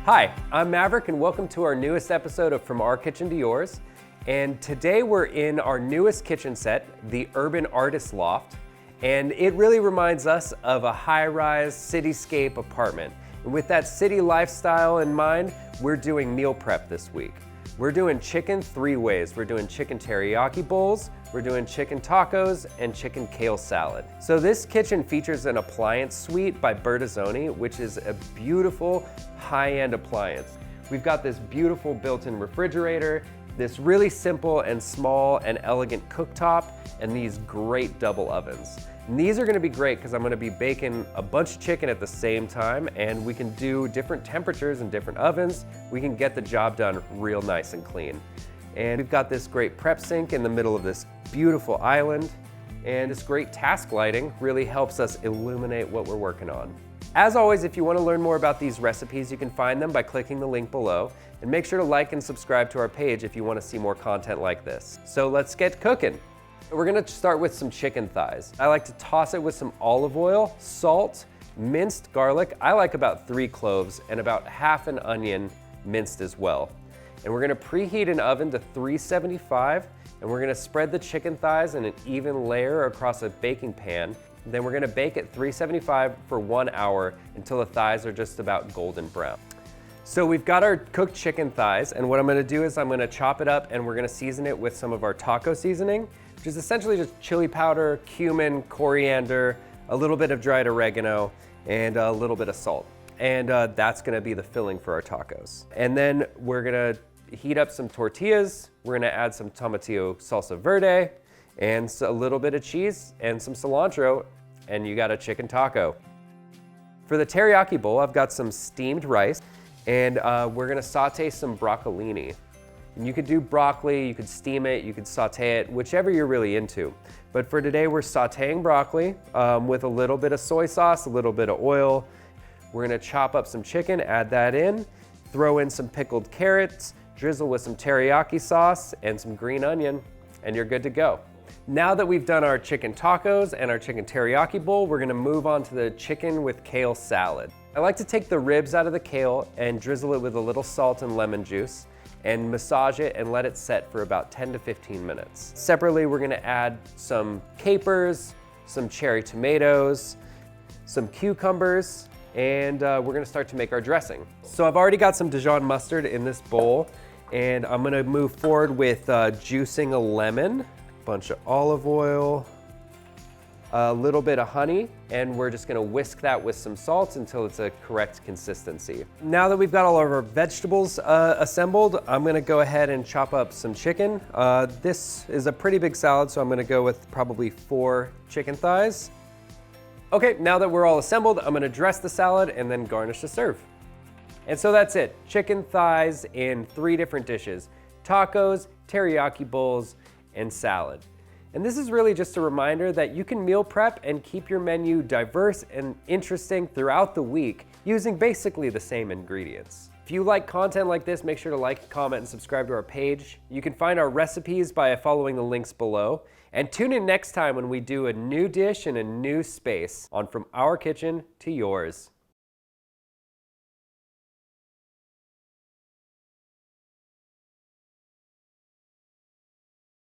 Hi, I'm Maverick and welcome to our newest episode of From Our Kitchen to Yours. And today we're in our newest kitchen set, the Urban Artist Loft. And it really reminds us of a high-rise cityscape apartment. And with that city lifestyle in mind, we're doing meal prep this week. We're doing chicken 3 ways. We're doing chicken teriyaki bowls, we're doing chicken tacos, and chicken kale salad. So this kitchen features an appliance suite by Bertazzoni, which is a beautiful high-end appliance. We've got this beautiful built-in refrigerator, this really simple and small and elegant cooktop, and these great double ovens. And these are gonna be great because I'm gonna be baking a bunch of chicken at the same time, and we can do different temperatures and different ovens. We can get the job done real nice and clean. And we've got this great prep sink in the middle of this beautiful island, and this great task lighting really helps us illuminate what we're working on. As always, if you want to learn more about these recipes, you can find them by clicking the link below, and make sure to like and subscribe to our page if you want to see more content like this. So let's get cooking. We're gonna start with some chicken thighs. I like to toss it with some olive oil, salt, minced garlic. I like about 3 cloves and about half an onion minced as well. And we're gonna preheat an oven to 375, and we're gonna spread the chicken thighs in an even layer across a baking pan. Then we're gonna bake at 375 for 1 hour until the thighs are just about golden brown. So we've got our cooked chicken thighs, and what I'm gonna do is I'm gonna chop it up and we're gonna season it with some of our taco seasoning, which is essentially just chili powder, cumin, coriander, a little bit of dried oregano, and a little bit of salt. And that's gonna be the filling for our tacos. And then we're gonna heat up some tortillas. We're gonna add some tomatillo salsa verde, and a little bit of cheese and some cilantro, and you got a chicken taco. For the teriyaki bowl, I've got some steamed rice, and we're gonna saute some broccolini. And you could do broccoli, you could steam it, you could saute it, whichever you're really into. But for today, we're sauteing broccoli with a little bit of soy sauce, a little bit of oil. We're gonna chop up some chicken, add that in, throw in some pickled carrots, drizzle with some teriyaki sauce and some green onion, and you're good to go. Now that we've done our chicken tacos and our chicken teriyaki bowl, we're gonna move on to the chicken with kale salad. I like to take the ribs out of the kale and drizzle it with a little salt and lemon juice and massage it and let it set for about 10 to 15 minutes. Separately, we're gonna add some capers, some cherry tomatoes, some cucumbers, and we're gonna start to make our dressing. So I've already got some Dijon mustard in this bowl, and I'm gonna move forward with juicing a lemon, bunch of olive oil, a little bit of honey, and we're just gonna whisk that with some salt until it's a correct consistency. Now that we've got all of our vegetables assembled, I'm gonna go ahead and chop up some chicken. This is a pretty big salad, so I'm gonna go with probably 4 chicken thighs. Okay, now that we're all assembled, I'm gonna dress the salad and then garnish to serve. And so that's it, chicken thighs in 3 different dishes: tacos, teriyaki bowls, and salad. And this is really just a reminder that you can meal prep and keep your menu diverse and interesting throughout the week using basically the same ingredients. If you like content like this, make sure to like, comment, and subscribe to our page. You can find our recipes by following the links below. And tune in next time when we do a new dish in a new space on From Our Kitchen to Yours.